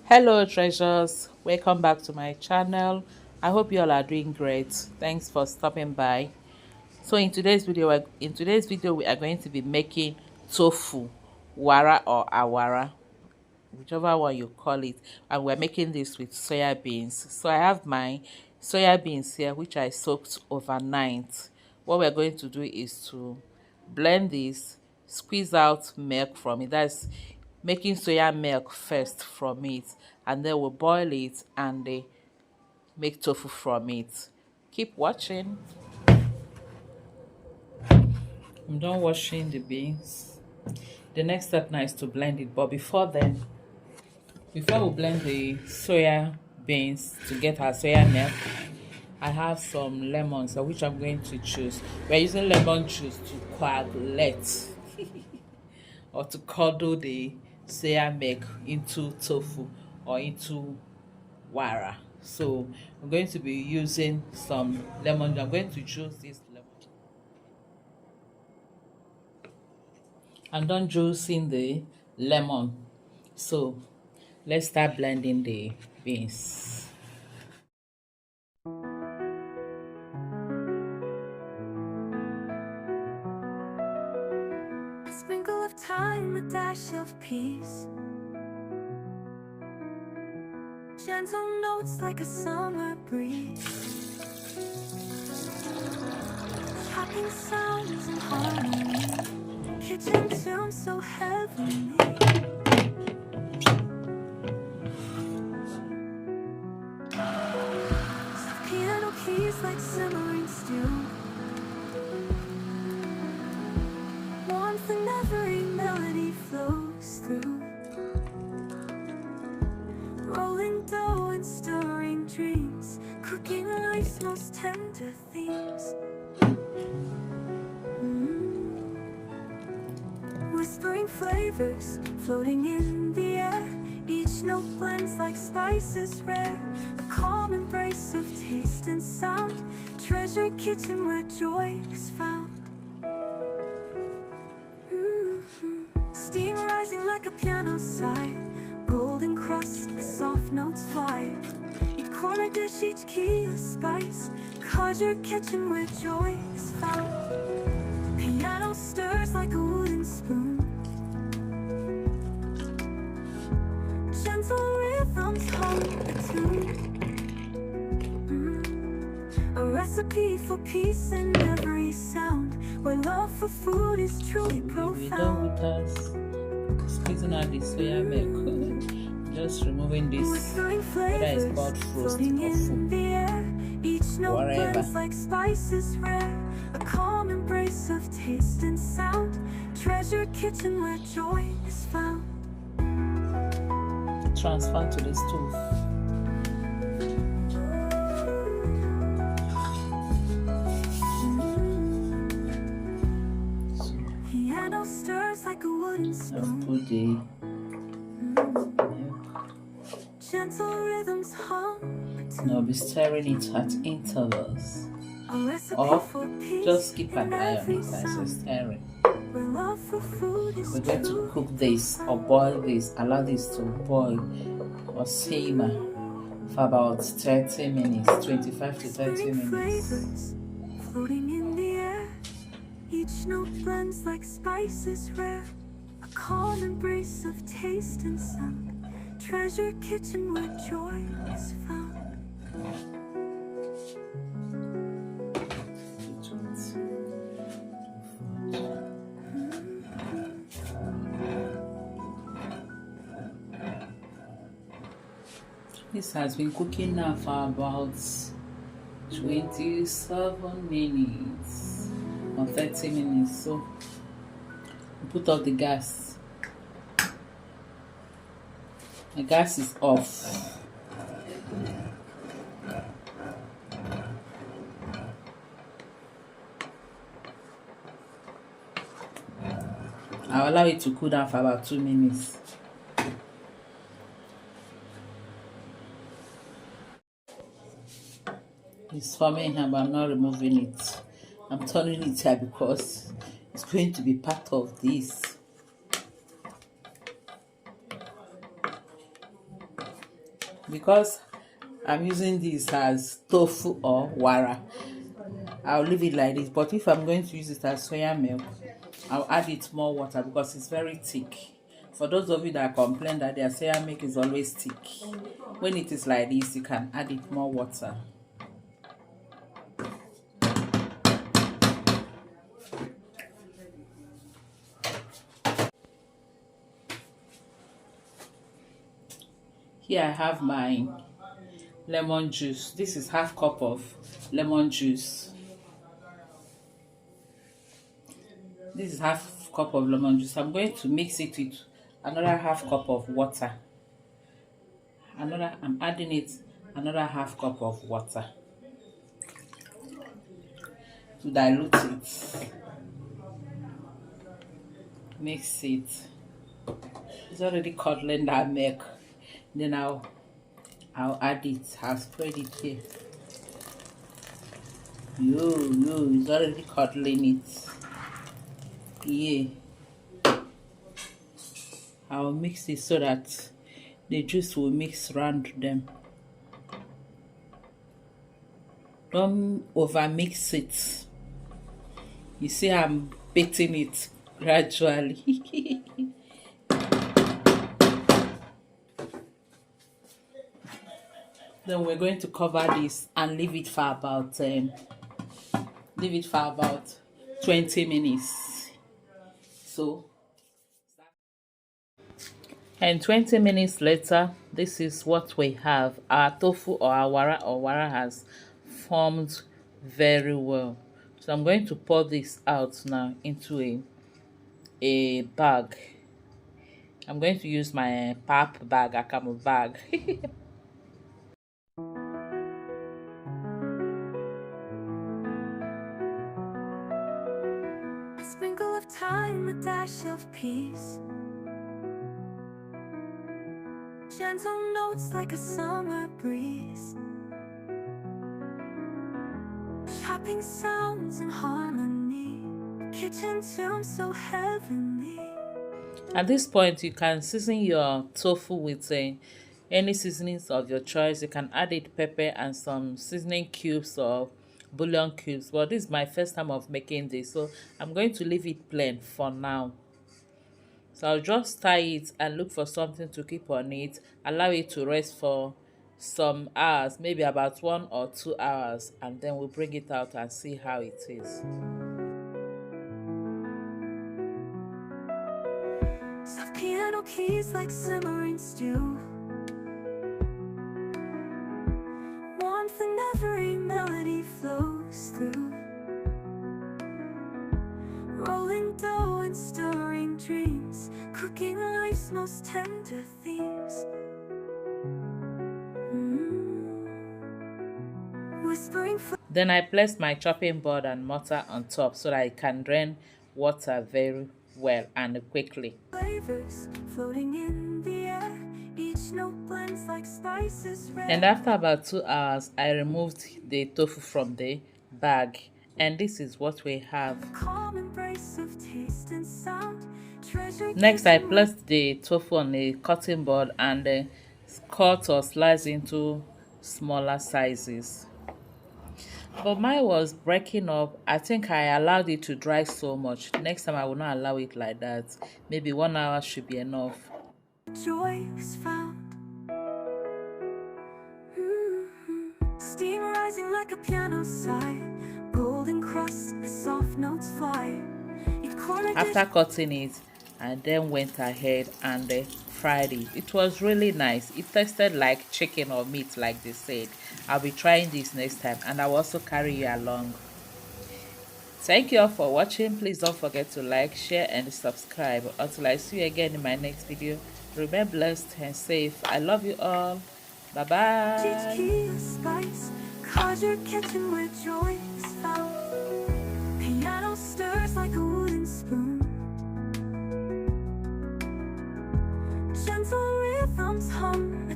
Hello treasures, welcome back to my channel. I hope you all are doing great. Thanks for stopping by. So in today's video we are going to be making tofu, wara or awara, whichever one you call it, and we're making this with soya beans. So I have my soya beans here which I soaked overnight. What we're going to do is to blend this, squeeze out milk from it. That's making soya milk first from it, and then we'll boil it and make tofu from it. Keep watching. I'm done washing the beans. The next step now is to blend it, but before we blend the soya beans to get our soya milk, I have some lemons, which I'm going to choose. We're using lemon juice to coagulate or to curdle the soya milk into tofu or into wara. So I'm going to be using some lemon. I'm going to juice this lemon. I'm done juicing the lemon. So let's start blending the beans. A sprinkle of time, a dash of peace. Gentle notes like a summer breeze. Chopping sounds in harmony. Kitchen tune so heavenly. Soft piano keys like simmering stew. Warmth in every melody flows through. Rolling dough and stirring dreams, cooking life's most tender themes. Whispering flavors, floating in the air. Each note blends like spices rare. A calm embrace of taste and sound. Treasure kitchen where joy is found. Steam rising like a piano sigh. Golden crust, soft notes fly. Each corner dish, each key a spice. Cause your kitchen where joy is found. Piano stirs like a wooden spoon. Gentle rhythms hum a tune. A recipe for peace in every sound. Where love for food is truly profound. We're done with us squeezing out the soya milk. Just removing this, whether it's called frost or food, Each note whatever. blends like spices rare. A calm embrace of taste and sound. Treasure kitchen where joy is found. Transfer to the stove. Piano stirs like a wooden I've spoon. put the Gentle rhythms hum. and I'll be stirring it at intervals. A recipe Or for peace just keep an in eye on every it as you're sound. stirring. Where love for food is We're going to truly cook this or boil this, allow this to boil or simmer for about 30 minutes, 25 to 30 Whispering minutes. flavors, floating in the air. Each note blends like spices rare. A calm embrace of taste and sound. Treasure kitchen where joy is found. This has been cooking now for about 27 minutes or 30 minutes. So put off the gas. The gas is off. I'll allow it to cool down for about 2 minutes. It's forming here, but I'm not removing it. I'm turning it here because it's going to be part of this. Because I'm using this as tofu or wara, I'll leave it like this. But if I'm going to use it as soya milk, I'll add it more water because it's very thick. For those of you that complain that their soya milk is always thick, when it is like this, you can add it more water. Here I have my lemon juice. This is half cup of lemon juice. This is half cup of lemon juice. I'm going to mix it with another half cup of water. I'm adding it another half cup of water to dilute it. Mix it. It's already curdling that milk. Then I'll add it. I'll spread it here. It's already curdling it. Yeah. I'll mix it so that the juice will mix around them. Don't over mix it. You see, I'm beating it gradually. Then we're going to cover this and leave it for about 20 minutes. So, and 20 minutes later, this is what we have. Our tofu or awara has formed very well. So I'm going to pour this out now into a bag. I'm going to use my pap bag, a camel bag. A sprinkle of time, a dash of peace. Gentle notes like a summer breeze. Chopping sounds in harmony. Kitchen tune so heavenly. At this point, you can season your tofu with any seasonings of your choice. You can add it pepper and some seasoning cubes or bouillon cubes. But this is my first time of making this, so I'm going to leave it plain for now. So I'll just tie it and look for something to keep on it. Allow it to rest for some hours, maybe about 1 or 2 hours, and then we'll bring it out and see how it is. Soft piano keys like simmering stew. Warmth in every melody flows through. Rolling dough and stirring dreams. Cooking life's most tender themes. Whispering. Then I placed my chopping board and mortar on top so that I can drain water very well and quickly. Flavors floating in the air. Each note blends like spices rare. And after about 2 hours, I removed the tofu from the bag, and this is what we have. Calm embrace of taste and sound. Next, I placed the tofu on a cutting board and cut or slice into smaller sizes. But mine was breaking up. I think I allowed it to dry so much. Next time I will not allow it like that. Maybe 1 hour should be enough. Joy is found. Steam rising like a piano sigh. Golden crust, the soft notes fly. After cutting it, I then went ahead and fried it. It was really nice. It tasted like chicken or meat, like they said. I'll be trying this next time, and I'll also carry you along. Thank you all for watching. Please don't forget to like, share, and subscribe. Until I see you again in my next video, remain blessed and safe. I love you all. Bye bye.